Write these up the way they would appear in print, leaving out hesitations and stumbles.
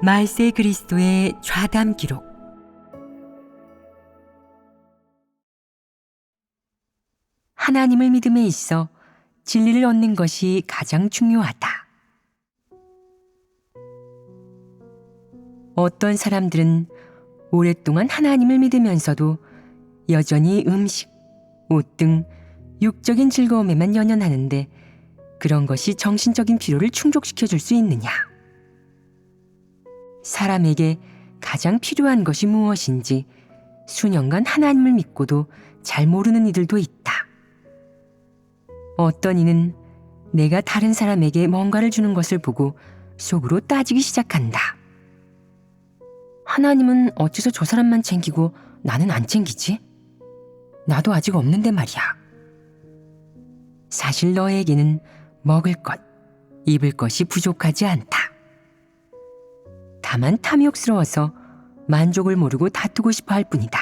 말세 그리스도의 좌담 기록. 하나님을 믿음에 있어 진리를 얻는 것이 가장 중요하다. 어떤 사람들은 오랫동안 하나님을 믿으면서도 여전히 음식, 옷 등 육적인 즐거움에만 연연하는데 그런 것이 정신적인 피로를 충족시켜 줄 수 있느냐? 사람에게 가장 필요한 것이 무엇인지 수년간 하나님을 믿고도 잘 모르는 이들도 있다. 어떤 이는 내가 다른 사람에게 뭔가를 주는 것을 보고 속으로 따지기 시작한다. 하나님은 어째서 저 사람만 챙기고 나는 안 챙기지? 나도 아직 없는데 말이야. 사실 너에게는 먹을 것, 입을 것이 부족하지 않다. 다만 탐욕스러워서 만족을 모르고 다투고 싶어 할 뿐이다.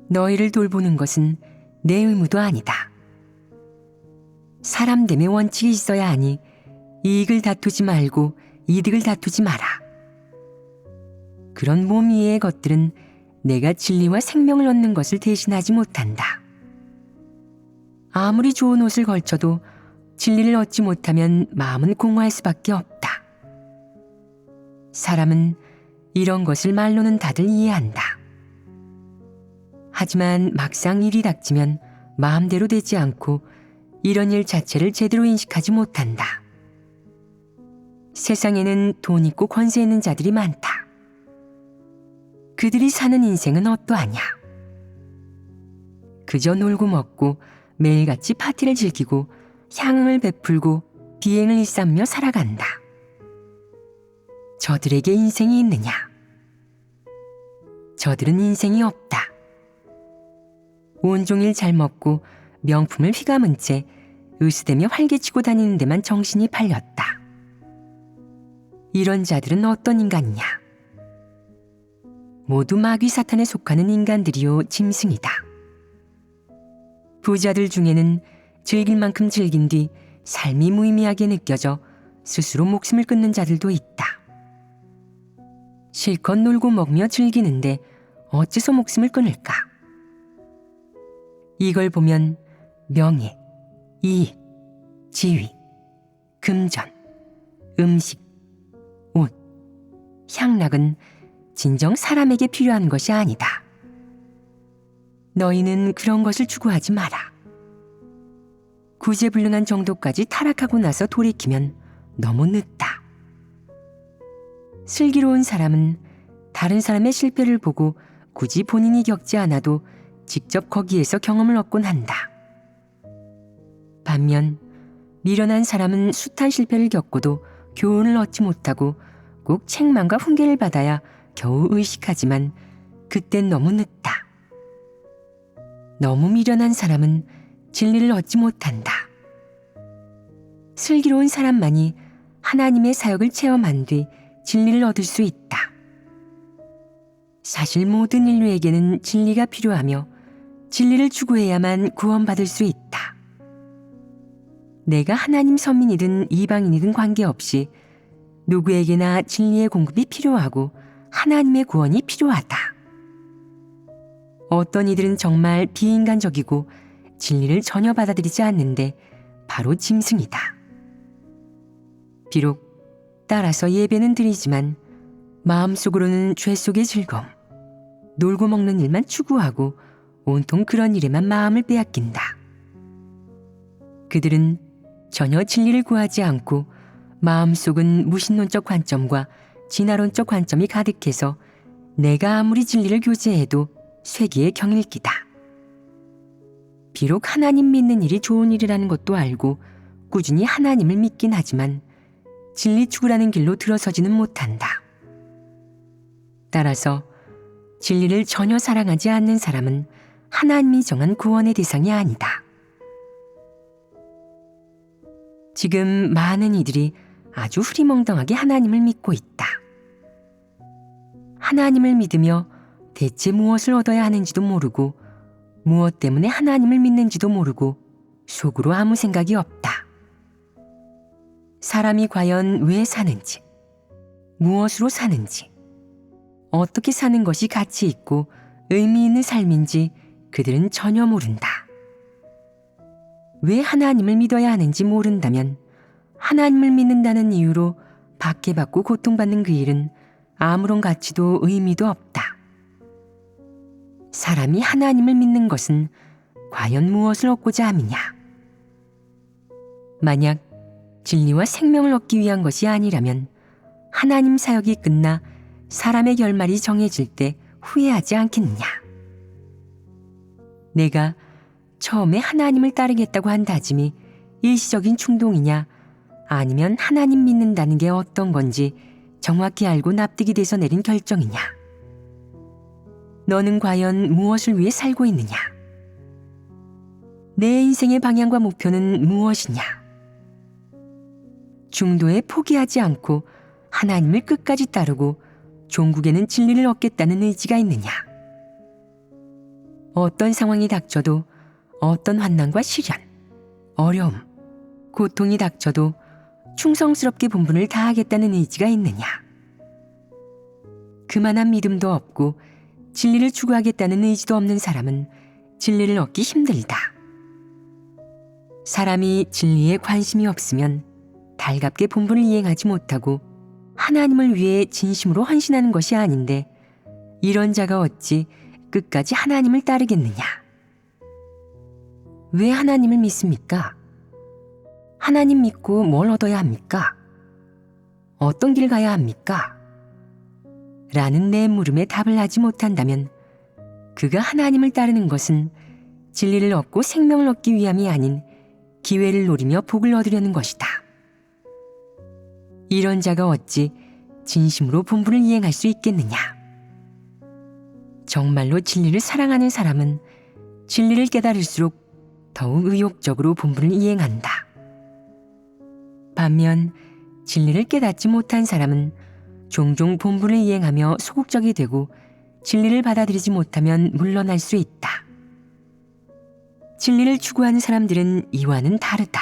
너희를 돌보는 것은 내 의무도 아니다. 사람됨의 원칙이 있어야 하니 이익을 다투지 말고 이득을 다투지 마라. 그런 몸 위의 것들은 내가 진리와 생명을 얻는 것을 대신하지 못한다. 아무리 좋은 옷을 걸쳐도 진리를 얻지 못하면 마음은 공허할 수밖에 없다. 사람은 이런 것을 말로는 다들 이해한다. 하지만 막상 일이 닥치면 마음대로 되지 않고 이런 일 자체를 제대로 인식하지 못한다. 세상에는 돈 있고 권세 있는 자들이 많다. 그들이 사는 인생은 어떠하냐? 그저 놀고 먹고 매일같이 파티를 즐기고 향응을 베풀고 비행을 일삼며 살아간다. 저들에게 인생이 있느냐? 저들은 인생이 없다. 온종일 잘 먹고 명품을 휘감은 채 으스대며 활개치고 다니는 데만 정신이 팔렸다. 이런 자들은 어떤 인간이냐? 모두 마귀 사탄에 속하는 인간들이요 짐승이다. 부자들 중에는 즐길 만큼 즐긴 뒤 삶이 무의미하게 느껴져 스스로 목숨을 끊는 자들도 있다. 실컷 놀고 먹으며 즐기는데 어째서 목숨을 끊을까? 이걸 보면 명예, 이익, 지위, 금전, 음식, 옷, 향락은 진정 사람에게 필요한 것이 아니다. 너희는 그런 것을 추구하지 마라. 구제불능한 정도까지 타락하고 나서 돌이키면 너무 늦다. 슬기로운 사람은 다른 사람의 실패를 보고 굳이 본인이 겪지 않아도 직접 거기에서 경험을 얻곤 한다. 반면 미련한 사람은 숱한 실패를 겪고도 교훈을 얻지 못하고 꼭 책망과 훈계를 받아야 겨우 의식하지만 그땐 너무 늦다. 너무 미련한 사람은 진리를 얻지 못한다. 슬기로운 사람만이 하나님의 사역을 체험한 뒤 진리를 얻을 수 있다. 사실 모든 인류에게는 진리가 필요하며 진리를 추구해야만 구원받을 수 있다. 내가 하나님 선민이든 이방인이든 관계없이 누구에게나 진리의 공급이 필요하고 하나님의 구원이 필요하다. 어떤 이들은 정말 비인간적이고 진리를 전혀 받아들이지 않는데 바로 짐승이다. 비록 따라서 예배는 드리지만 마음속으로는 죄 속의 즐거움, 놀고 먹는 일만 추구하고 온통 그런 일에만 마음을 빼앗긴다. 그들은 전혀 진리를 구하지 않고 마음속은 무신론적 관점과 진화론적 관점이 가득해서 내가 아무리 진리를 교제해도 쇠기의 경일기다. 비록 하나님 믿는 일이 좋은 일이라는 것도 알고 꾸준히 하나님을 믿긴 하지만 진리 추구라는 길로 들어서지는 못한다. 따라서 진리를 전혀 사랑하지 않는 사람은 하나님이 정한 구원의 대상이 아니다. 지금 많은 이들이 아주 흐리멍덩하게 하나님을 믿고 있다. 하나님을 믿으며 대체 무엇을 얻어야 하는지도 모르고 무엇 때문에 하나님을 믿는지도 모르고 속으로 아무 생각이 없다. 사람이 과연 왜 사는지, 무엇으로 사는지, 어떻게 사는 것이 가치 있고 의미 있는 삶인지 그들은 전혀 모른다. 왜 하나님을 믿어야 하는지 모른다면 하나님을 믿는다는 이유로 박해받고 고통받는 그 일은 아무런 가치도 의미도 없다. 사람이 하나님을 믿는 것은 과연 무엇을 얻고자 함이냐? 만약 진리와 생명을 얻기 위한 것이 아니라면 하나님 사역이 끝나 사람의 결말이 정해질 때 후회하지 않겠느냐? 내가 처음에 하나님을 따르겠다고 한 다짐이 일시적인 충동이냐, 아니면 하나님 믿는다는 게 어떤 건지 정확히 알고 납득이 돼서 내린 결정이냐? 너는 과연 무엇을 위해 살고 있느냐? 내 인생의 방향과 목표는 무엇이냐? 중도에 포기하지 않고 하나님을 끝까지 따르고 종국에는 진리를 얻겠다는 의지가 있느냐? 어떤 상황이 닥쳐도, 어떤 환난과 시련, 어려움, 고통이 닥쳐도 충성스럽게 본분을 다하겠다는 의지가 있느냐? 그만한 믿음도 없고 진리를 추구하겠다는 의지도 없는 사람은 진리를 얻기 힘들다. 사람이 진리에 관심이 없으면 달갑게 본분을 이행하지 못하고 하나님을 위해 진심으로 헌신하는 것이 아닌데, 이런 자가 어찌 끝까지 하나님을 따르겠느냐? 왜 하나님을 믿습니까? 하나님 믿고 뭘 얻어야 합니까? 어떤 길 가야 합니까? 라는 내 물음에 답을 하지 못한다면 그가 하나님을 따르는 것은 진리를 얻고 생명을 얻기 위함이 아닌 기회를 노리며 복을 얻으려는 것이다. 이런 자가 어찌 진심으로 본분을 이행할 수 있겠느냐? 정말로 진리를 사랑하는 사람은 진리를 깨달을수록 더욱 의욕적으로 본분을 이행한다. 반면 진리를 깨닫지 못한 사람은 종종 본분을 이행하며 소극적이 되고 진리를 받아들이지 못하면 물러날 수 있다. 진리를 추구하는 사람들은 이와는 다르다.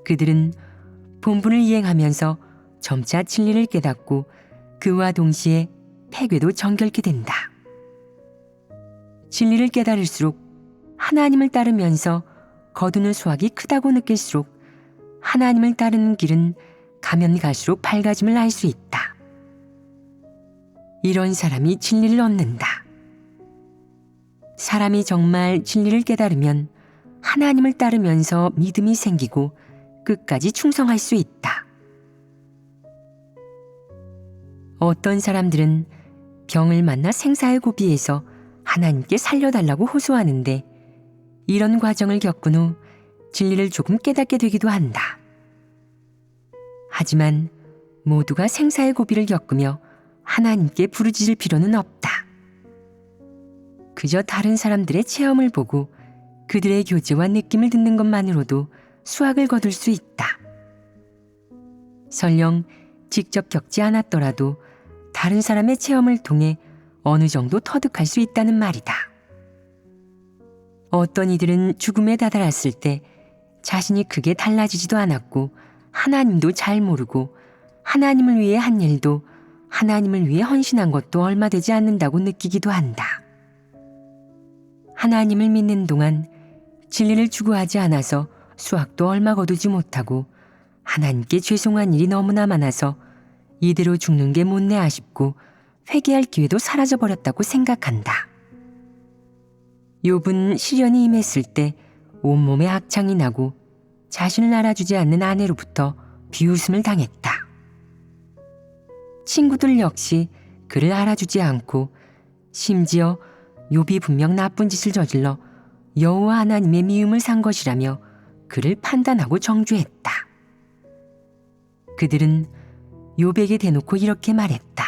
그들은 본분을 이행하면서 점차 진리를 깨닫고 그와 동시에 패괴도 정결케 된다. 진리를 깨달을수록 하나님을 따르면서 거두는 수확이 크다고 느낄수록 하나님을 따르는 길은 가면 갈수록 밝아짐을 알 수 있다. 이런 사람이 진리를 얻는다. 사람이 정말 진리를 깨달으면 하나님을 따르면서 믿음이 생기고 끝까지 충성할 수 있다. 어떤 사람들은 병을 만나 생사의 고비에서 하나님께 살려달라고 호소하는데, 이런 과정을 겪은 후 진리를 조금 깨닫게 되기도 한다. 하지만 모두가 생사의 고비를 겪으며 하나님께 부르짖을 필요는 없다. 그저 다른 사람들의 체험을 보고 그들의 교제와 느낌을 듣는 것만으로도 수확을 거둘 수 있다. 설령 직접 겪지 않았더라도 다른 사람의 체험을 통해 어느 정도 터득할 수 있다는 말이다. 어떤 이들은 죽음에 다다랐을 때 자신이 크게 달라지지도 않았고 하나님도 잘 모르고 하나님을 위해 한 일도 하나님을 위해 헌신한 것도 얼마 되지 않는다고 느끼기도 한다. 하나님을 믿는 동안 진리를 추구하지 않아서 수확도 얼마 거두지 못하고 하나님께 죄송한 일이 너무나 많아서 이대로 죽는 게 못내 아쉽고 회개할 기회도 사라져버렸다고 생각한다. 욥은 시련이 임했을 때 온몸에 악창이 나고 자신을 알아주지 않는 아내로부터 비웃음을 당했다. 친구들 역시 그를 알아주지 않고 심지어 욥이 분명 나쁜 짓을 저질러 여호와 하나님의 미움을 산 것이라며 그를 판단하고 정죄했다. 그들은 욥에게 대놓고 이렇게 말했다.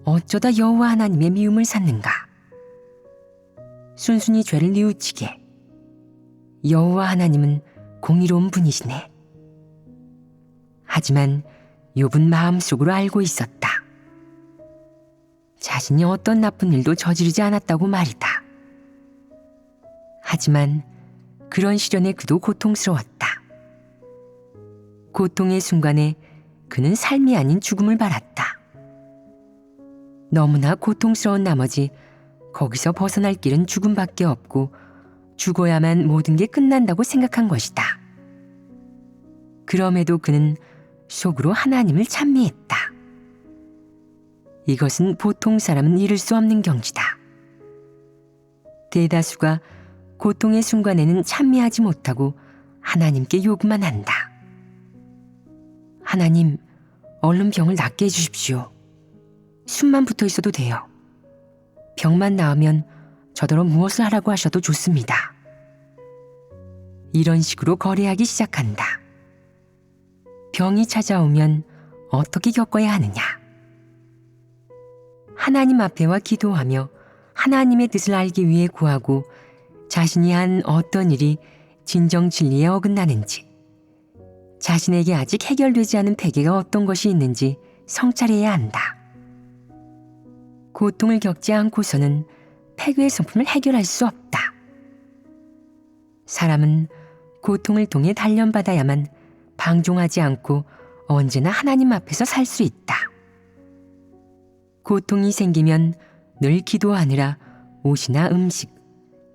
어쩌다 여호와 하나님의 미움을 샀는가? 순순히 죄를 뉘우치게. 여호와 하나님은 공의로운 분이시네. 하지만 욥은 마음속으로 알고 있었다. 자신이 어떤 나쁜 일도 저지르지 않았다고 말이다. 하지만 그런 시련에 그도 고통스러웠다. 고통의 순간에 그는 삶이 아닌 죽음을 바랐다. 너무나 고통스러운 나머지 거기서 벗어날 길은 죽음밖에 없고 죽어야만 모든 게 끝난다고 생각한 것이다. 그럼에도 그는 속으로 하나님을 찬미했다. 이것은 보통 사람은 이룰 수 없는 경지다. 대다수가 고통의 순간에는 찬미하지 못하고 하나님께 요구만 한다. 하나님, 얼른 병을 낫게 해주십시오. 숨만 붙어 있어도 돼요. 병만 나으면 저더러 무엇을 하라고 하셔도 좋습니다. 이런 식으로 거래하기 시작한다. 병이 찾아오면 어떻게 겪어야 하느냐? 하나님 앞에와 기도하며 하나님의 뜻을 알기 위해 구하고 자신이 한 어떤 일이 진정 진리에 어긋나는지, 자신에게 아직 해결되지 않은 폐괴가 어떤 것이 있는지 성찰해야 한다. 고통을 겪지 않고서는 폐괴의 성품을 해결할 수 없다. 사람은 고통을 통해 단련받아야만 방종하지 않고 언제나 하나님 앞에서 살 수 있다. 고통이 생기면 늘 기도하느라 옷이나 음식,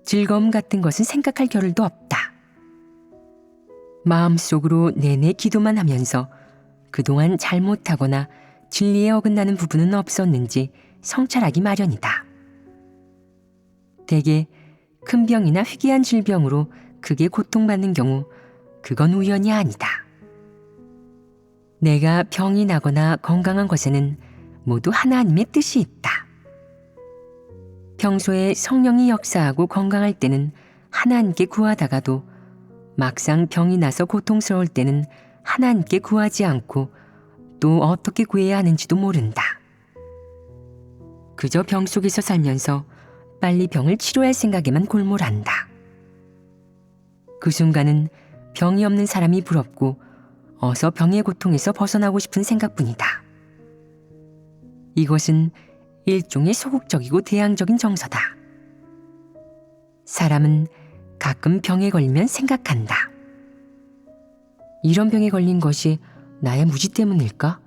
즐거움 같은 것은 생각할 겨를도 없다. 마음속으로 내내 기도만 하면서 그동안 잘못하거나 진리에 어긋나는 부분은 없었는지 성찰하기 마련이다. 대개 큰 병이나 희귀한 질병으로 크게 고통받는 경우 그건 우연이 아니다. 내가 병이 나거나 건강한 것에는 모두 하나님의 뜻이 있다. 평소에 성령이 역사하고 건강할 때는 하나님께 구하다가도 막상 병이 나서 고통스러울 때는 하나님께 구하지 않고 또 어떻게 구해야 하는지도 모른다. 그저 병 속에서 살면서 빨리 병을 치료할 생각에만 골몰한다. 그 순간은 병이 없는 사람이 부럽고 어서 병의 고통에서 벗어나고 싶은 생각뿐이다. 이것은 일종의 소극적이고 대항적인 정서다. 사람은 가끔 병에 걸리면 생각한다. 이런 병에 걸린 것이 나의 무지 때문일까?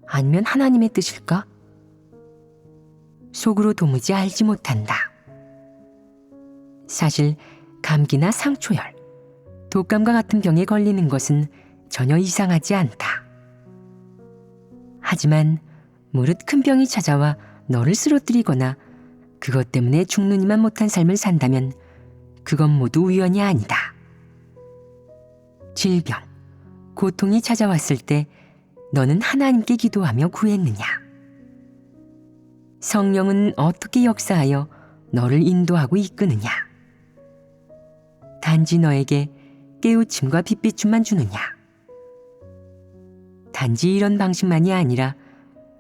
아니면 하나님의 뜻일까? 속으로 도무지 알지 못한다. 사실 감기나 상초열, 독감과 같은 병에 걸리는 것은 전혀 이상하지 않다. 하지만 무릇 큰 병이 찾아와 너를 쓰러뜨리거나 그것 때문에 죽느니만 못한 삶을 산다면 그건 모두 우연이 아니다. 질병, 고통이 찾아왔을 때 너는 하나님께 기도하며 구했느냐? 성령은 어떻게 역사하여 너를 인도하고 이끄느냐? 단지 너에게 깨우침과 빛비춤만 주느냐? 단지 이런 방식만이 아니라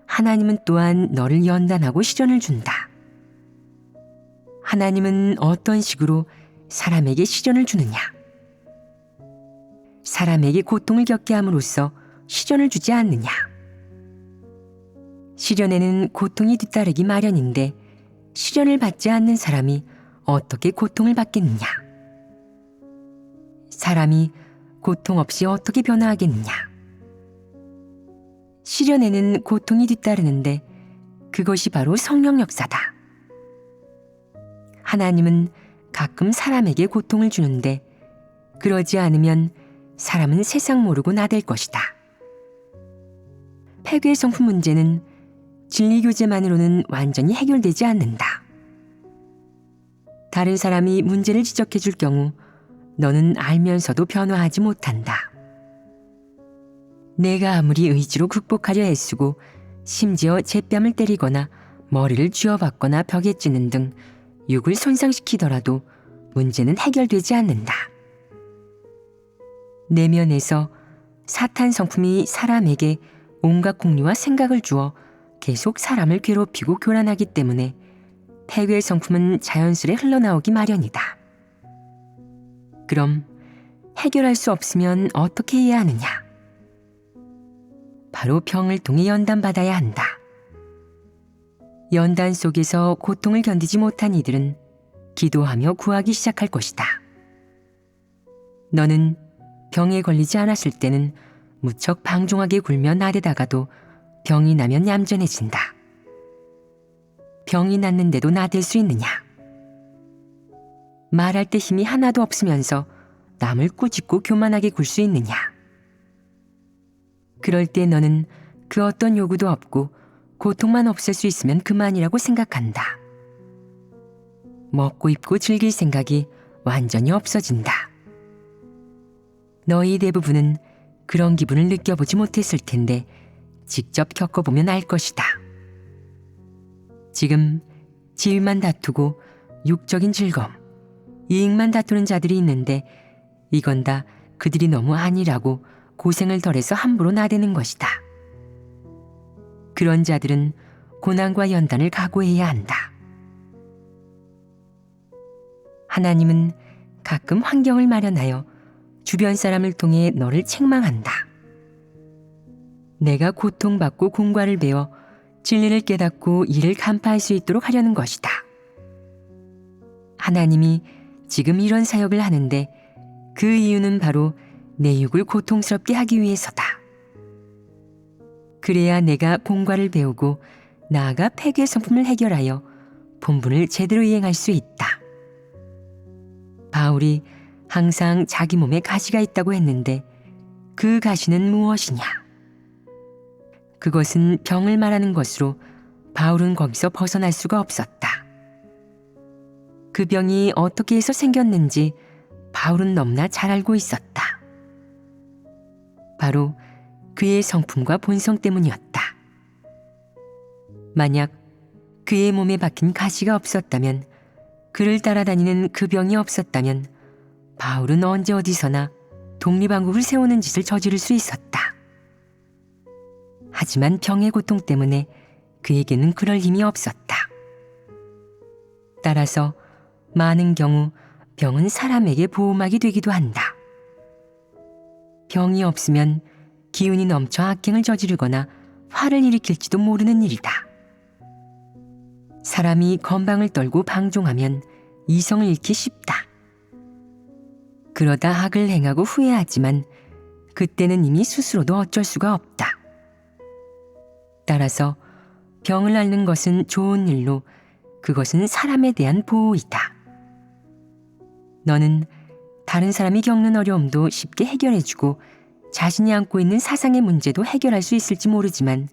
하나님은 또한 너를 연단하고 시련을 준다. 하나님은 어떤 식으로 사람에게 시련을 주느냐? 사람에게 고통을 겪게 함으로써 시련을 주지 않느냐? 시련에는 고통이 뒤따르기 마련인데 시련을 받지 않는 사람이 어떻게 고통을 받겠느냐? 사람이 고통 없이 어떻게 변화하겠느냐? 시련에는 고통이 뒤따르는데 그것이 바로 성령 역사다. 하나님은 가끔 사람에게 고통을 주는데 그러지 않으면 사람은 세상 모르고 나댈 것이다. 폐괴 성품 문제는 진리교제만으로는 완전히 해결되지 않는다. 다른 사람이 문제를 지적해 줄 경우 너는 알면서도 변화하지 못한다. 내가 아무리 의지로 극복하려 애쓰고 심지어 잿뺨을 때리거나 머리를 쥐어박거나 벽에 찌는 등 육을 손상시키더라도 문제는 해결되지 않는다. 내면에서 사탄 성품이 사람에게 온갖 공리와 생각을 주어 계속 사람을 괴롭히고 교란하기 때문에 폐괴 성품은 자연스레 흘러나오기 마련이다. 그럼 해결할 수 없으면 어떻게 해야 하느냐? 바로 병을 통해 연단받아야 한다. 연단 속에서 고통을 견디지 못한 이들은 기도하며 구하기 시작할 것이다. 너는 병에 걸리지 않았을 때는 무척 방종하게 굴며 나대다가도 병이 나면 얌전해진다. 병이 났는데도 나댈 수 있느냐? 말할 때 힘이 하나도 없으면서 남을 꾸짖고 교만하게 굴 수 있느냐? 그럴 때 너는 그 어떤 요구도 없고 고통만 없앨 수 있으면 그만이라고 생각한다. 먹고 입고 즐길 생각이 완전히 없어진다. 너희 대부분은 그런 기분을 느껴보지 못했을 텐데 직접 겪어보면 알 것이다. 지금 지위만 다투고 육적인 즐거움, 이익만 다투는 자들이 있는데 이건 다 그들이 너무 안일하고 고생을 덜해서 함부로 나대는 것이다. 그런 자들은 고난과 연단을 각오해야 한다. 하나님은 가끔 환경을 마련하여 주변 사람을 통해 너를 책망한다. 내가 고통받고 공과를 배워 진리를 깨닫고 이를 간파할 수 있도록 하려는 것이다. 하나님이 지금 이런 사역을 하는데 그 이유는 바로 내 육을 고통스럽게 하기 위해서다. 그래야 내가 공과를 배우고 나아가 폐괴 성품을 해결하여 본분을 제대로 이행할 수 있다. 바울이 항상 자기 몸에 가시가 있다고 했는데 그 가시는 무엇이냐? 그것은 병을 말하는 것으로 바울은 거기서 벗어날 수가 없었다. 그 병이 어떻게 해서 생겼는지 바울은 너무나 잘 알고 있었다. 바로 그의 성품과 본성 때문이었다. 만약 그의 몸에 박힌 가시가 없었다면, 그를 따라다니는 그 병이 없었다면 바울은 언제 어디서나 독립왕국을 세우는 짓을 저지를 수 있었다. 하지만 병의 고통 때문에 그에게는 그럴 힘이 없었다. 따라서 많은 경우 병은 사람에게 보호막이 되기도 한다. 병이 없으면 기운이 넘쳐 악행을 저지르거나 화를 일으킬지도 모르는 일이다. 사람이 건방을 떨고 방종하면 이성을 잃기 쉽다. 그러다 악을 행하고 후회하지만 그때는 이미 스스로도 어쩔 수가 없다. 따라서 병을 앓는 것은 좋은 일로 그것은 사람에 대한 보호이다. 너는 다른 사람이 겪는 어려움도 쉽게 해결해주고 자신이 안고 있는 사상의 문제도 해결할 수 있을지 모르지만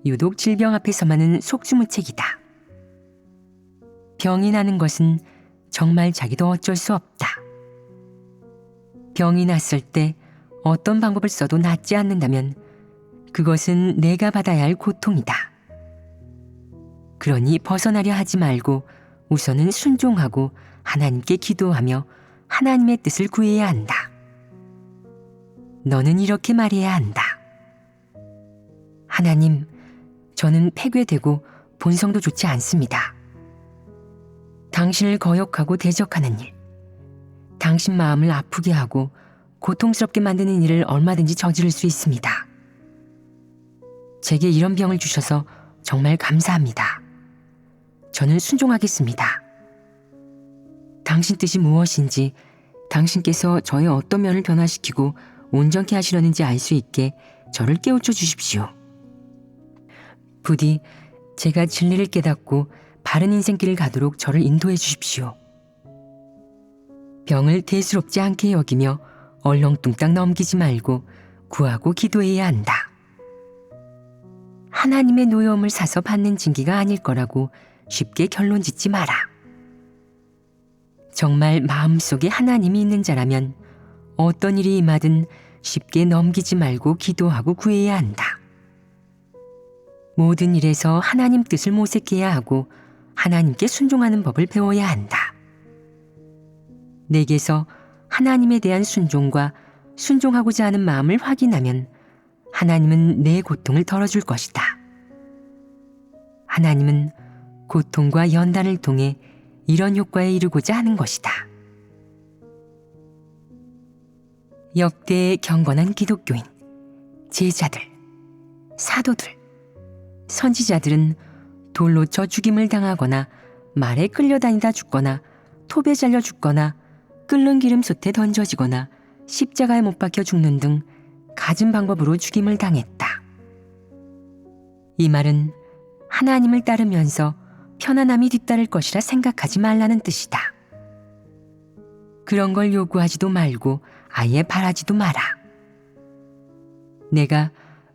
유독 질병 앞에서만은 속수무책이다. 병이 나는 것은 정말 자기도 어쩔 수 없다. 병이 났을 때 어떤 방법을 써도 낫지 않는다면 그것은 내가 받아야 할 고통이다. 그러니 벗어나려 하지 말고 우선은 순종하고 하나님께 기도하며 하나님의 뜻을 구해야 한다. 너는 이렇게 말해야 한다. 하나님, 저는 폐괴되고 본성도 좋지 않습니다. 당신을 거역하고 대적하는 일, 당신 마음을 아프게 하고 고통스럽게 만드는 일을 얼마든지 저지를 수 있습니다. 제게 이런 병을 주셔서 정말 감사합니다. 저는 순종하겠습니다. 당신 뜻이 무엇인지, 당신께서 저의 어떤 면을 변화시키고 온전케 하시려는지 알 수 있게 저를 깨우쳐 주십시오. 부디 제가 진리를 깨닫고 바른 인생길을 가도록 저를 인도해 주십시오. 병을 대수롭지 않게 여기며 얼렁뚱땅 넘기지 말고 구하고 기도해야 한다. 하나님의 노여움을 사서 받는 징계가 아닐 거라고 쉽게 결론 짓지 마라. 정말 마음속에 하나님이 있는 자라면 어떤 일이 임하든 쉽게 넘기지 말고 기도하고 구해야 한다. 모든 일에서 하나님 뜻을 모색해야 하고 하나님께 순종하는 법을 배워야 한다. 내게서 하나님에 대한 순종과 순종하고자 하는 마음을 확인하면 하나님은 내 고통을 덜어줄 것이다. 하나님은 고통과 연단을 통해 이런 효과에 이르고자 하는 것이다. 역대의 경건한 기독교인, 제자들, 사도들, 선지자들은 돌로 쳐 죽임을 당하거나 말에 끌려다니다 죽거나 톱에 잘려 죽거나 끓는 기름솥에 던져지거나 십자가에 못 박혀 죽는 등 갖은 방법으로 죽임을 당했다. 이 말은 하나님을 따르면서 편안함이 뒤따를 것이라 생각하지 말라는 뜻이다. 그런 걸 요구하지도 말고 아예 바라지도 마라. 내가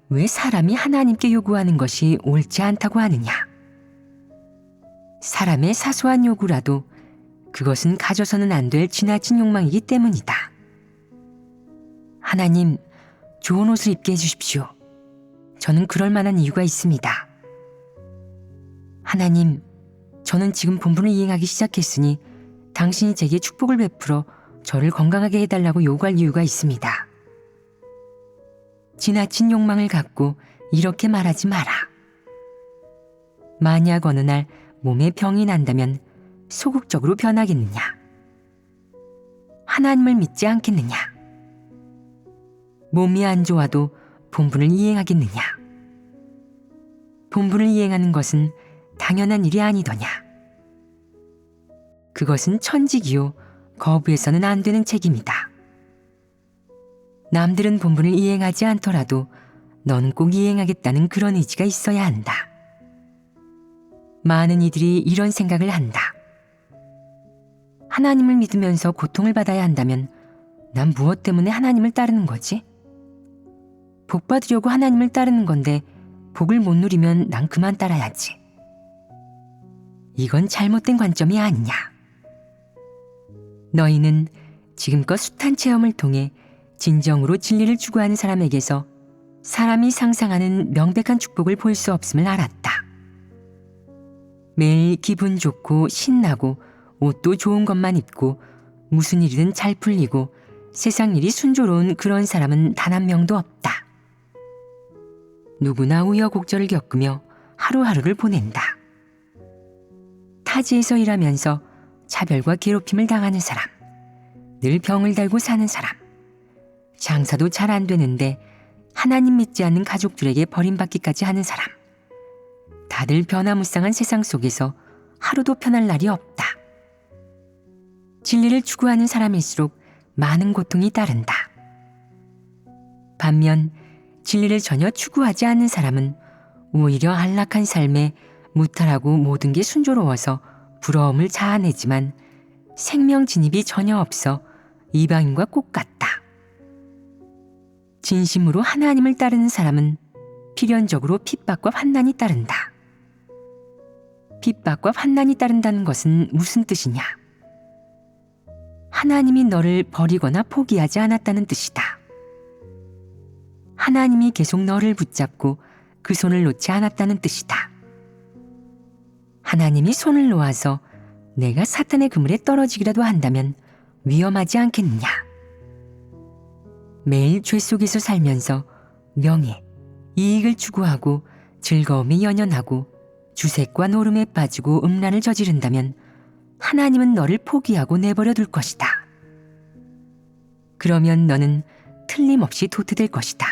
왜 사람이 하나님께 요구하는 것이 옳지 않다고 하느냐? 사람의 사소한 요구라도 그것은 가져서는 안 될 지나친 욕망이기 때문이다. 하나님, 좋은 옷을 입게 해주십시오. 저는 그럴 만한 이유가 있습니다. 하나님, 저는 지금 본분을 이행하기 시작했으니 당신이 제게 축복을 베풀어 저를 건강하게 해달라고 요구할 이유가 있습니다. 지나친 욕망을 갖고 이렇게 말하지 마라. 만약 어느 날 몸에 병이 난다면 소극적으로 변하겠느냐? 하나님을 믿지 않겠느냐? 몸이 안 좋아도 본분을 이행하겠느냐? 본분을 이행하는 것은 당연한 일이 아니더냐? 그것은 천직이요 거부해서는 안 되는 책임이다. 남들은 본분을 이행하지 않더라도 너는 꼭 이행하겠다는 그런 의지가 있어야 한다. 많은 이들이 이런 생각을 한다. 하나님을 믿으면서 고통을 받아야 한다면 난 무엇 때문에 하나님을 따르는 거지? 복 받으려고 하나님을 따르는 건데 복을 못 누리면 난 그만 따라야지. 이건 잘못된 관점이 아니냐. 너희는 지금껏 숱한 체험을 통해 진정으로 진리를 추구하는 사람에게서 사람이 상상하는 명백한 축복을 볼 수 없음을 알았다. 매일 기분 좋고 신나고 옷도 좋은 것만 입고 무슨 일이든 잘 풀리고 세상 일이 순조로운 그런 사람은 단 한 명도 없다. 누구나 우여곡절을 겪으며 하루하루를 보낸다. 타지에서 일하면서 차별과 괴롭힘을 당하는 사람, 늘 병을 달고 사는 사람, 장사도 잘 안 되는데 하나님 믿지 않는 가족들에게 버림받기까지 하는 사람, 다들 변화무쌍한 세상 속에서 하루도 편할 날이 없다. 진리를 추구하는 사람일수록 많은 고통이 따른다. 반면 진리를 전혀 추구하지 않는 사람은 오히려 안락한 삶에 무탈하고 모든 게 순조로워서 부러움을 자아내지만 생명 진입이 전혀 없어 이방인과 꼭 같다. 진심으로 하나님을 따르는 사람은 필연적으로 핍박과 환난이 따른다. 핍박과 환난이 따른다는 것은 무슨 뜻이냐? 하나님이 너를 버리거나 포기하지 않았다는 뜻이다. 하나님이 계속 너를 붙잡고 그 손을 놓지 않았다는 뜻이다. 하나님이 손을 놓아서 내가 사탄의 그물에 떨어지기라도 한다면 위험하지 않겠느냐? 매일 죄 속에서 살면서 명예, 이익을 추구하고 즐거움에 연연하고 주색과 노름에 빠지고 음란을 저지른다면 하나님은 너를 포기하고 내버려 둘 것이다. 그러면 너는 틀림없이 도태될 것이다.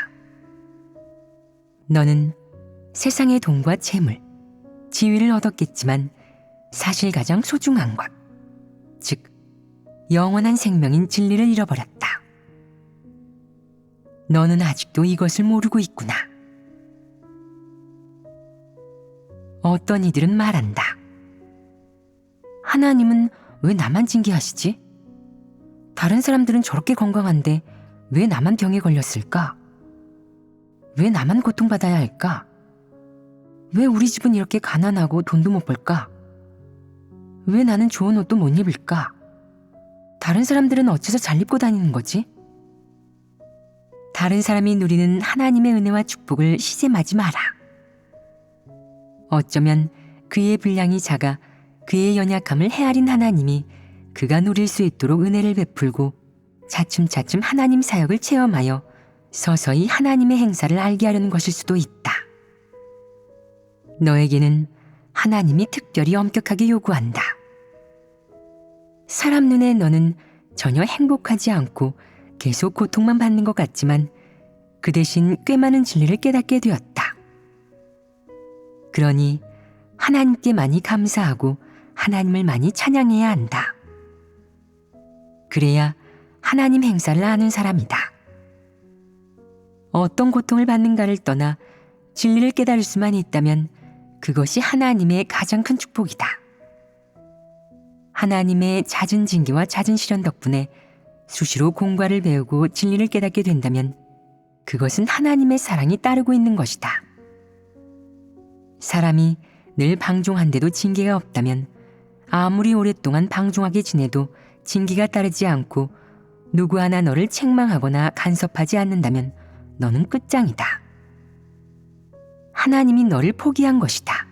너는 세상의 돈과 재물, 지위를 얻었겠지만 사실 가장 소중한 것, 즉 영원한 생명인 진리를 잃어버렸다. 너는 아직도 이것을 모르고 있구나. 어떤 이들은 말한다. 하나님은 왜 나만 징계하시지? 다른 사람들은 저렇게 건강한데 왜 나만 병에 걸렸을까? 왜 나만 고통받아야 할까? 왜 우리 집은 이렇게 가난하고 돈도 못 벌까? 왜 나는 좋은 옷도 못 입을까? 다른 사람들은 어째서 잘 입고 다니는 거지? 다른 사람이 누리는 하나님의 은혜와 축복을 시샘하지 마라. 어쩌면 그의 분량이 작아 그의 연약함을 헤아린 하나님이 그가 누릴 수 있도록 은혜를 베풀고 차츰차츰 하나님 사역을 체험하여 서서히 하나님의 행사를 알게 하려는 것일 수도 있다. 너에게는 하나님이 특별히 엄격하게 요구한다. 사람 눈에 너는 전혀 행복하지 않고 계속 고통만 받는 것 같지만 그 대신 꽤 많은 진리를 깨닫게 되었다. 그러니 하나님께 많이 감사하고 하나님을 많이 찬양해야 한다. 그래야 하나님 행사를 아는 사람이다. 어떤 고통을 받는가를 떠나 진리를 깨달을 수만 있다면 그것이 하나님의 가장 큰 축복이다. 하나님의 잦은 징계와 잦은 시련 덕분에 수시로 공과를 배우고 진리를 깨닫게 된다면 그것은 하나님의 사랑이 따르고 있는 것이다. 사람이 늘 방종한데도 징계가 없다면 아무리 오랫동안 방종하게 지내도 징계가 따르지 않고 누구 하나 너를 책망하거나 간섭하지 않는다면 너는 끝장이다. 하나님이 너를 포기한 것이다.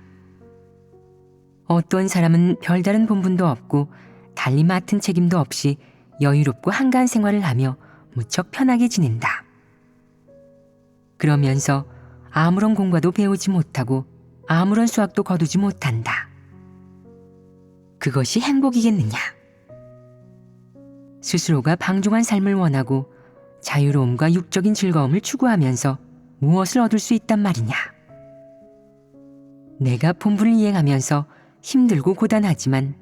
어떤 사람은 별다른 본분도 없고 달리 맡은 책임도 없이 여유롭고 한가한 생활을 하며 무척 편하게 지낸다. 그러면서 아무런 공과도 배우지 못하고 아무런 수학도 거두지 못한다. 그것이 행복이겠느냐? 스스로가 방종한 삶을 원하고 자유로움과 육적인 즐거움을 추구하면서 무엇을 얻을 수 있단 말이냐? 내가 본분을 이행하면서 힘들고 고단하지만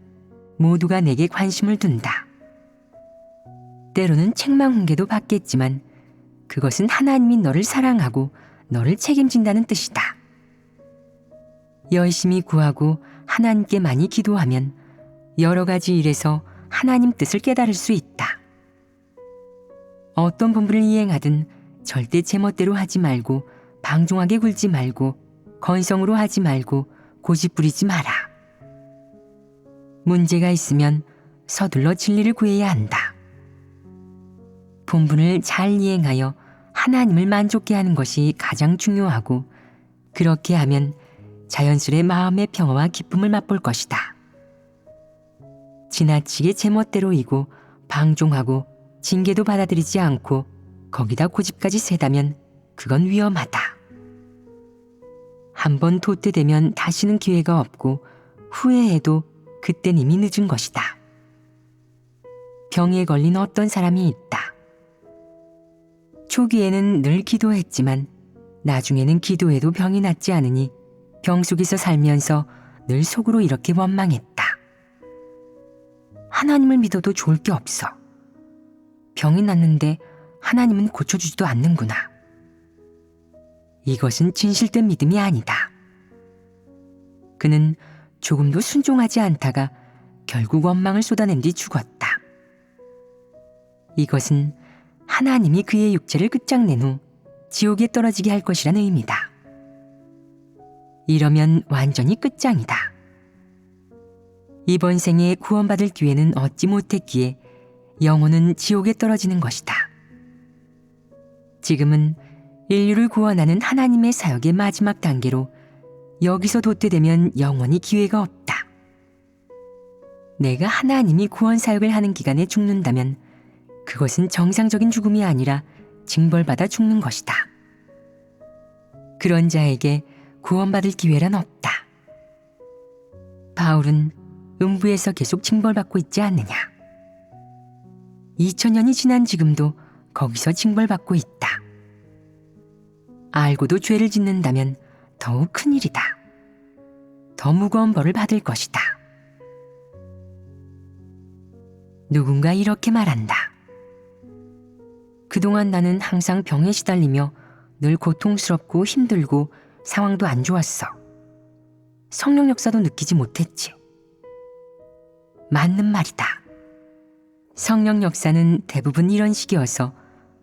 모두가 내게 관심을 둔다. 때로는 책망 훈계도 받겠지만 그것은 하나님이 너를 사랑하고 너를 책임진다는 뜻이다. 열심히 구하고 하나님께 많이 기도하면 여러 가지 일에서 하나님 뜻을 깨달을 수 있다. 어떤 본분을 이행하든 절대 제멋대로 하지 말고 방종하게 굴지 말고 건성으로 하지 말고 고집 부리지 마라. 문제가 있으면 서둘러 진리를 구해야 한다. 본분을 잘 이행하여 하나님을 만족케 하는 것이 가장 중요하고 그렇게 하면 자연스레 마음의 평화와 기쁨을 맛볼 것이다. 지나치게 제멋대로이고 방종하고 징계도 받아들이지 않고 거기다 고집까지 세다면 그건 위험하다. 한번 도태되면 다시는 기회가 없고 후회해도 그땐 이미 늦은 것이다. 병에 걸린 어떤 사람이 있다. 초기에는 늘 기도했지만 나중에는 기도해도 병이 낫지 않으니 병 속에서 살면서 늘 속으로 이렇게 원망했다. 하나님을 믿어도 좋을 게 없어. 병이 났는데 하나님은 고쳐주지도 않는구나. 이것은 진실된 믿음이 아니다. 그는 조금도 순종하지 않다가 결국 원망을 쏟아낸 뒤 죽었다. 이것은 하나님이 그의 육체를 끝장낸 후 지옥에 떨어지게 할 것이란 의미다. 이러면 완전히 끝장이다. 이번 생에 구원받을 기회는 얻지 못했기에 영혼은 지옥에 떨어지는 것이다. 지금은 인류를 구원하는 하나님의 사역의 마지막 단계로 여기서 도태되면 영원히 기회가 없다. 내가 하나님이 구원 사역을 하는 기간에 죽는다면 그것은 정상적인 죽음이 아니라 징벌받아 죽는 것이다. 그런 자에게 구원받을 기회란 없다. 바울은 음부에서 계속 징벌받고 있지 않느냐. 2000년이 지난 지금도 거기서 징벌받고 있다. 알고도 죄를 짓는다면 더욱 큰일이다. 더 무거운 벌을 받을 것이다. 누군가 이렇게 말한다. 그동안 나는 항상 병에 시달리며 늘 고통스럽고 힘들고 상황도 안 좋았어. 성령 역사도 느끼지 못했지. 맞는 말이다. 성령 역사는 대부분 이런 식이어서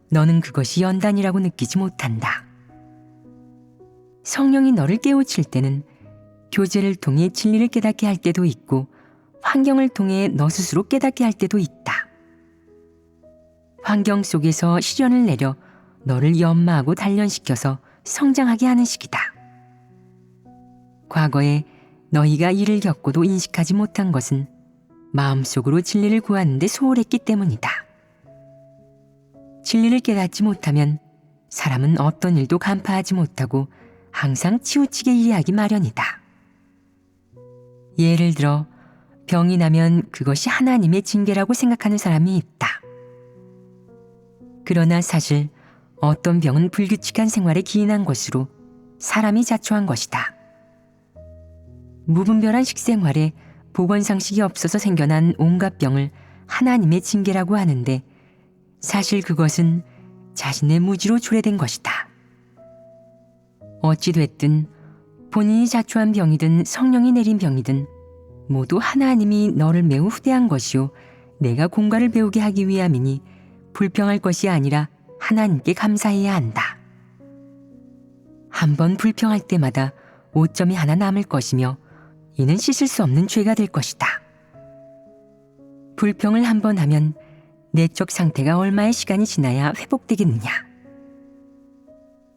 너는 그것이 연단이라고 느끼지 못한다. 성령이 너를 깨우칠 때는 교제를 통해 진리를 깨닫게 할 때도 있고 환경을 통해 너 스스로 깨닫게 할 때도 있다. 환경 속에서 시련을 내려 너를 연마하고 단련시켜서 성장하게 하는 시기다. 과거에 너희가 이를 겪고도 인식하지 못한 것은 마음속으로 진리를 구하는데 소홀했기 때문이다. 진리를 깨닫지 못하면 사람은 어떤 일도 간파하지 못하고 항상 치우치게 이해하기 마련이다. 예를 들어 병이 나면 그것이 하나님의 징계라고 생각하는 사람이 있다. 그러나 사실 어떤 병은 불규칙한 생활에 기인한 것으로 사람이 자초한 것이다. 무분별한 식생활에 보건상식이 없어서 생겨난 온갖 병을 하나님의 징계라고 하는데 사실 그것은 자신의 무지로 초래된 것이다. 어찌됐든 본인이 자초한 병이든 성령이 내린 병이든 모두 하나님이 너를 매우 후대한 것이요 내가 공과를 배우게 하기 위함이니 불평할 것이 아니라 하나님께 감사해야 한다. 한번 불평할 때마다 오점이 하나 남을 것이며 이는 씻을 수 없는 죄가 될 것이다. 불평을 한번 하면 내적 상태가 얼마의 시간이 지나야 회복되겠느냐.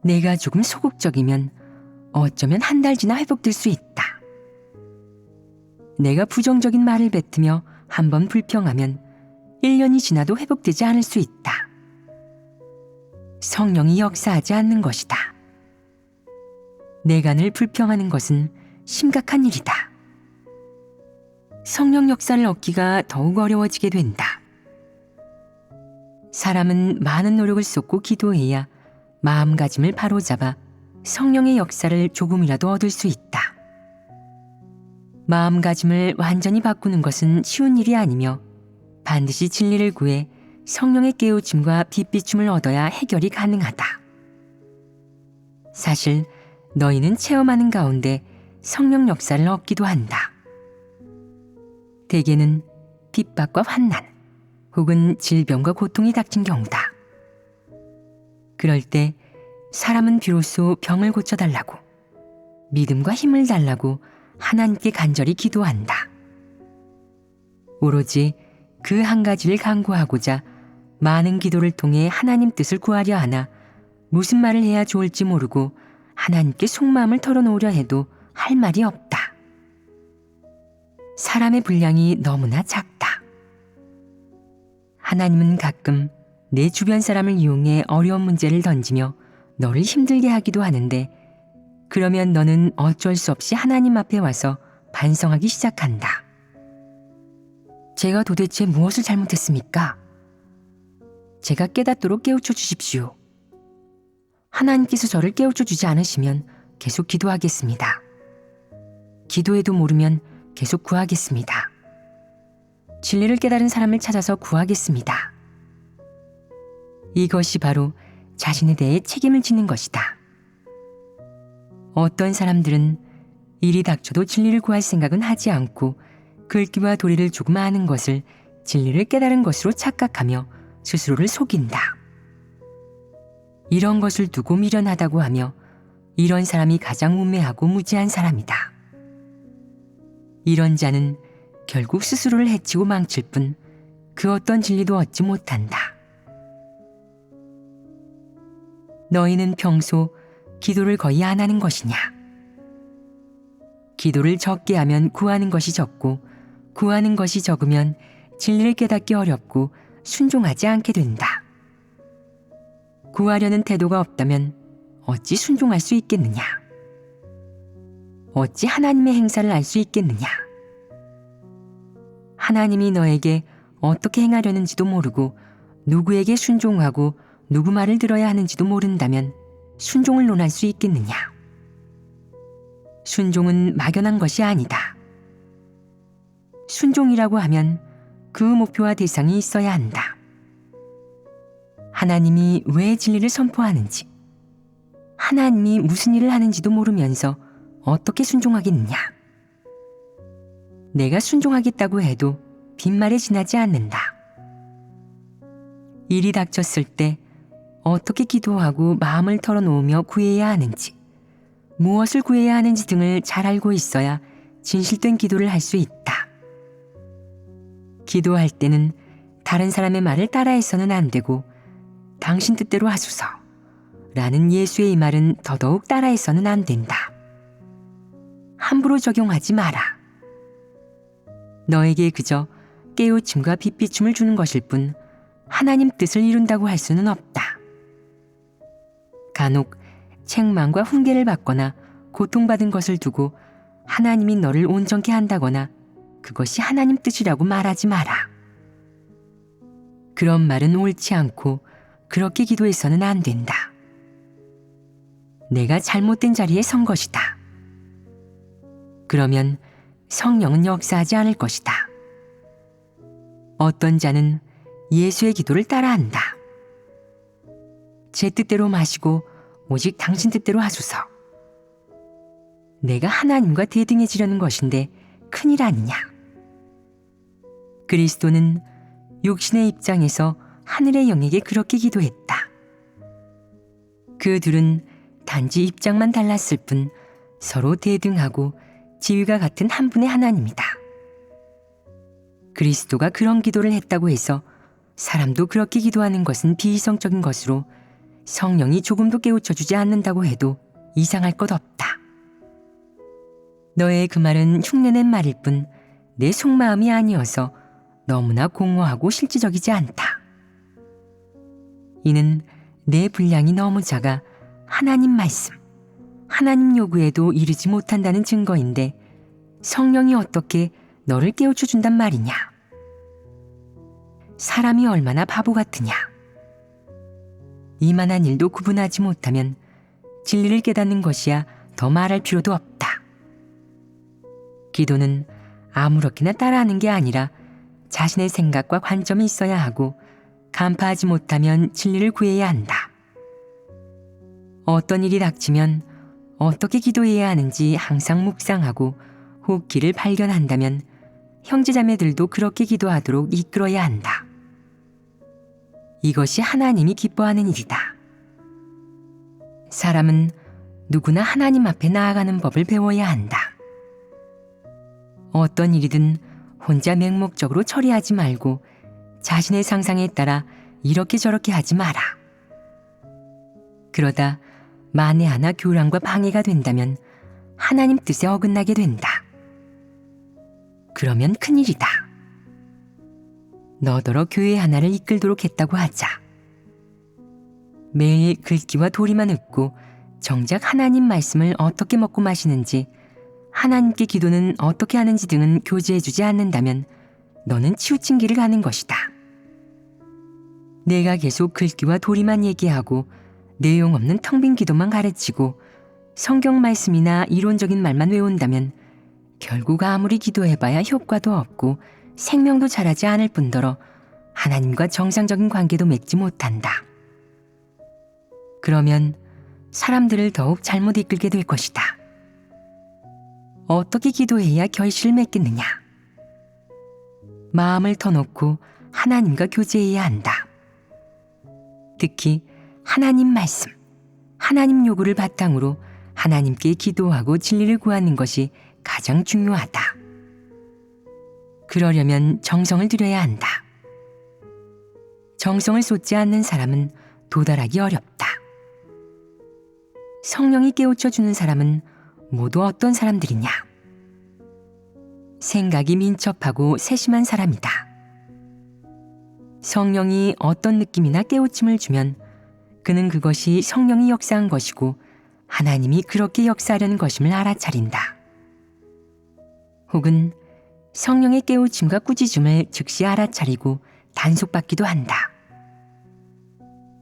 내가 조금 소극적이면 어쩌면 한 달 지나 회복될 수 있다. 내가 부정적인 말을 뱉으며 한번 불평하면 1년이 지나도 회복되지 않을 수 있다. 성령이 역사하지 않는 것이다. 내 간을 불평하는 것은 심각한 일이다. 성령 역사를 얻기가 더욱 어려워지게 된다. 사람은 많은 노력을 쏟고 기도해야 마음가짐을 바로잡아 성령의 역사를 조금이라도 얻을 수 있다. 마음가짐을 완전히 바꾸는 것은 쉬운 일이 아니며 반드시 진리를 구해 성령의 깨우침과 빛비춤을 얻어야 해결이 가능하다. 사실 너희는 체험하는 가운데 성령 역사를 얻기도 한다. 대개는 핍박과 환난 혹은 질병과 고통이 닥친 경우다. 그럴 때 사람은 비로소 병을 고쳐달라고 믿음과 힘을 달라고 하나님께 간절히 기도한다. 오로지 그 한 가지를 간구하고자 많은 기도를 통해 하나님 뜻을 구하려 하나 무슨 말을 해야 좋을지 모르고 하나님께 속마음을 털어놓으려 해도 할 말이 없다. 사람의 분량이 너무나 작다. 하나님은 가끔 내 주변 사람을 이용해 어려운 문제를 던지며 너를 힘들게 하기도 하는데 그러면 너는 어쩔 수 없이 하나님 앞에 와서 반성하기 시작한다. 제가 도대체 무엇을 잘못했습니까? 제가 깨닫도록 깨우쳐 주십시오. 하나님께서 저를 깨우쳐 주지 않으시면 계속 기도하겠습니다. 기도해도 모르면 계속 구하겠습니다. 진리를 깨달은 사람을 찾아서 구하겠습니다. 이것이 바로 자신에 대해 책임을 지는 것이다. 어떤 사람들은 일이 닥쳐도 진리를 구할 생각은 하지 않고 글귀와 도리를 조금 아는 것을 진리를 깨달은 것으로 착각하며 스스로를 속인다. 이런 것을 두고 미련하다고 하며 이런 사람이 가장 우매하고 무지한 사람이다. 이런 자는 결국 스스로를 해치고 망칠 뿐 그 어떤 진리도 얻지 못한다. 너희는 평소 기도를 거의 안 하는 것이냐? 기도를 적게 하면 구하는 것이 적고 구하는 것이 적으면 진리를 깨닫기 어렵고 순종하지 않게 된다. 구하려는 태도가 없다면 어찌 순종할 수 있겠느냐? 어찌 하나님의 행사를 알 수 있겠느냐? 하나님이 너에게 어떻게 행하려는지도 모르고 누구에게 순종하고 누구 말을 들어야 하는지도 모른다면 순종을 논할 수 있겠느냐? 순종은 막연한 것이 아니다. 순종이라고 하면 그 목표와 대상이 있어야 한다. 하나님이 왜 진리를 선포하는지, 하나님이 무슨 일을 하는지도 모르면서 어떻게 순종하겠느냐? 내가 순종하겠다고 해도 빈말에 지나지 않는다. 일이 닥쳤을 때 어떻게 기도하고 마음을 털어놓으며 구해야 하는지, 무엇을 구해야 하는지 등을 잘 알고 있어야 진실된 기도를 할 수 있다. 기도할 때는 다른 사람의 말을 따라해서는 안 되고 당신 뜻대로 하소서 라는 예수의 이 말은 더더욱 따라해서는 안 된다. 함부로 적용하지 마라. 너에게 그저 깨우침과 빛비춤을 주는 것일 뿐 하나님 뜻을 이룬다고 할 수는 없다. 간혹 책망과 훈계를 받거나 고통받은 것을 두고 하나님이 너를 온전케 한다거나 그것이 하나님 뜻이라고 말하지 마라. 그런 말은 옳지 않고 그렇게 기도해서는 안 된다. 내가 잘못된 자리에 선 것이다. 그러면 성령은 역사하지 않을 것이다. 어떤 자는 예수의 기도를 따라한다. 제 뜻대로 마시고 오직 당신 뜻대로 하소서 내가 하나님과 대등해지려는 것인데 큰일 아니냐. 그리스도는 육신의 입장에서 하늘의 영에게 그렇게 기도했다. 그 둘은 단지 입장만 달랐을 뿐 서로 대등하고 지위가 같은 한 분의 하나님이다. 그리스도가 그런 기도를 했다고 해서 사람도 그렇게 기도하는 것은 비이성적인 것으로 성령이 조금도 깨우쳐주지 않는다고 해도 이상할 것 없다. 너의 그 말은 흉내낸 말일 뿐 내 속마음이 아니어서 너무나 공허하고 실질적이지 않다. 이는 내 분량이 너무 작아 하나님 말씀, 하나님 요구에도 이르지 못한다는 증거인데 성령이 어떻게 너를 깨우쳐준단 말이냐. 사람이 얼마나 바보 같으냐. 이만한 일도 구분하지 못하면 진리를 깨닫는 것이야 더 말할 필요도 없다. 기도는 아무렇게나 따라하는 게 아니라 자신의 생각과 관점이 있어야 하고 간파하지 못하면 진리를 구해야 한다. 어떤 일이 닥치면 어떻게 기도해야 하는지 항상 묵상하고 혹 길을 발견한다면 형제자매들도 그렇게 기도하도록 이끌어야 한다. 이것이 하나님이 기뻐하는 일이다. 사람은 누구나 하나님 앞에 나아가는 법을 배워야 한다. 어떤 일이든 혼자 맹목적으로 처리하지 말고 자신의 상상에 따라 이렇게 저렇게 하지 마라. 그러다 만에 하나 교란과 방해가 된다면 하나님 뜻에 어긋나게 된다. 그러면 큰일이다. 너더러 교회 하나를 이끌도록 했다고 하자. 매일 글귀와 도리만 읽고 정작 하나님 말씀을 어떻게 먹고 마시는지, 하나님께 기도는 어떻게 하는지 등은 교제해주지 않는다면 너는 치우친 길을 가는 것이다. 내가 계속 글귀와 도리만 얘기하고 내용 없는 텅 빈 기도만 가르치고 성경 말씀이나 이론적인 말만 외운다면 결국 아무리 기도해봐야 효과도 없고 생명도 자라지 않을 뿐더러 하나님과 정상적인 관계도 맺지 못한다. 그러면 사람들을 더욱 잘못 이끌게 될 것이다. 어떻게 기도해야 결실을 맺겠느냐? 마음을 터놓고 하나님과 교제해야 한다. 특히 하나님 말씀, 하나님 요구를 바탕으로 하나님께 기도하고 진리를 구하는 것이 가장 중요하다. 그러려면 정성을 들여야 한다. 정성을 쏟지 않는 사람은 도달하기 어렵다. 성령이 깨우쳐주는 사람은 모두 어떤 사람들이냐? 생각이 민첩하고 세심한 사람이다. 성령이 어떤 느낌이나 깨우침을 주면 그는 그것이 성령이 역사한 것이고 하나님이 그렇게 역사하려는 것임을 알아차린다. 혹은 성령의 깨우침과 꾸짖음을 즉시 알아차리고 단속받기도 한다.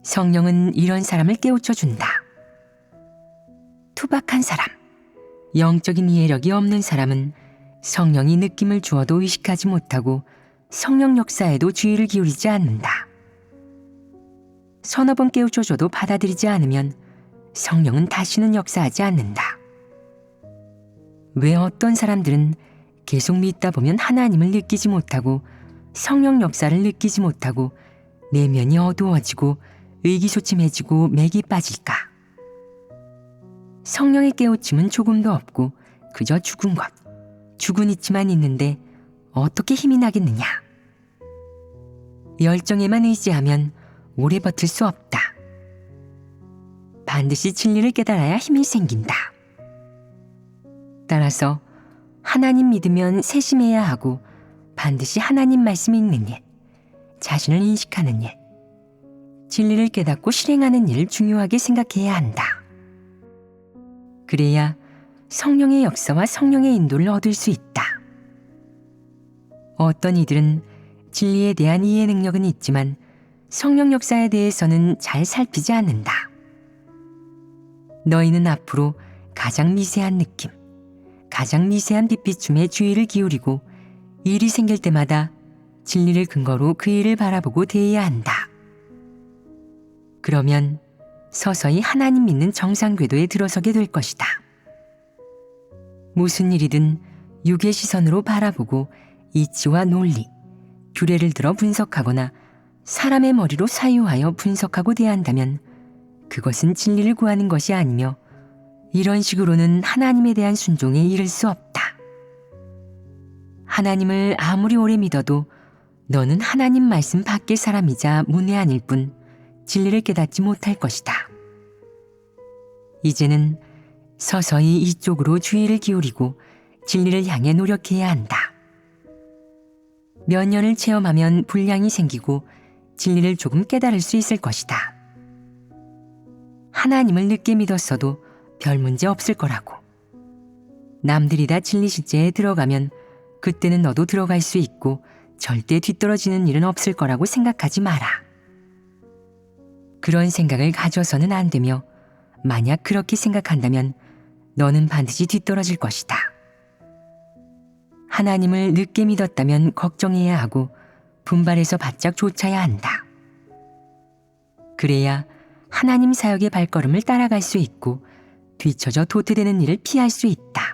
성령은 이런 사람을 깨우쳐준다. 투박한 사람, 영적인 이해력이 없는 사람은 성령이 느낌을 주어도 의식하지 못하고 성령 역사에도 주의를 기울이지 않는다. 서너 번 깨우쳐줘도 받아들이지 않으면 성령은 다시는 역사하지 않는다. 왜 어떤 사람들은 계속 믿다 보면 하나님을 느끼지 못하고 성령 역사를 느끼지 못하고 내면이 어두워지고 의기소침해지고 맥이 빠질까? 성령의 깨우침은 조금도 없고 그저 죽은 것, 죽은 이치만 있는데 어떻게 힘이 나겠느냐? 열정에만 의지하면 오래 버틸 수 없다. 반드시 진리를 깨달아야 힘이 생긴다. 따라서 하나님 믿으면 세심해야 하고 반드시 하나님 말씀 읽는 일, 자신을 인식하는 일, 진리를 깨닫고 실행하는 일을 중요하게 생각해야 한다. 그래야 성령의 역사와 성령의 인도를 얻을 수 있다. 어떤 이들은 진리에 대한 이해 능력은 있지만 성령 역사에 대해서는 잘 살피지 않는다. 너희는 앞으로 가장 미세한 느낌, 가장 미세한 빛비춤에 주의를 기울이고 일이 생길 때마다 진리를 근거로 그 일을 바라보고 대해야 한다. 그러면 서서히 하나님 믿는 정상 궤도에 들어서게 될 것이다. 무슨 일이든 육의 시선으로 바라보고 이치와 논리, 규례를 들어 분석하거나 사람의 머리로 사유하여 분석하고 대한다면 그것은 진리를 구하는 것이 아니며 이런 식으로는 하나님에 대한 순종에 이를 수 없다. 하나님을 아무리 오래 믿어도 너는 하나님 말씀 밖의 사람이자 문외한일 뿐 진리를 깨닫지 못할 것이다. 이제는 서서히 이쪽으로 주의를 기울이고 진리를 향해 노력해야 한다. 몇 년을 체험하면 분량이 생기고 진리를 조금 깨달을 수 있을 것이다. 하나님을 늦게 믿었어도 별 문제 없을 거라고. 남들이 다 진리 실제에 들어가면 그때는 너도 들어갈 수 있고 절대 뒤떨어지는 일은 없을 거라고 생각하지 마라. 그런 생각을 가져서는 안 되며 만약 그렇게 생각한다면 너는 반드시 뒤떨어질 것이다. 하나님을 늦게 믿었다면 걱정해야 하고 분발해서 바짝 쫓아야 한다. 그래야 하나님 사역의 발걸음을 따라갈 수 있고 뒤처져 도태되는 일을 피할 수 있다.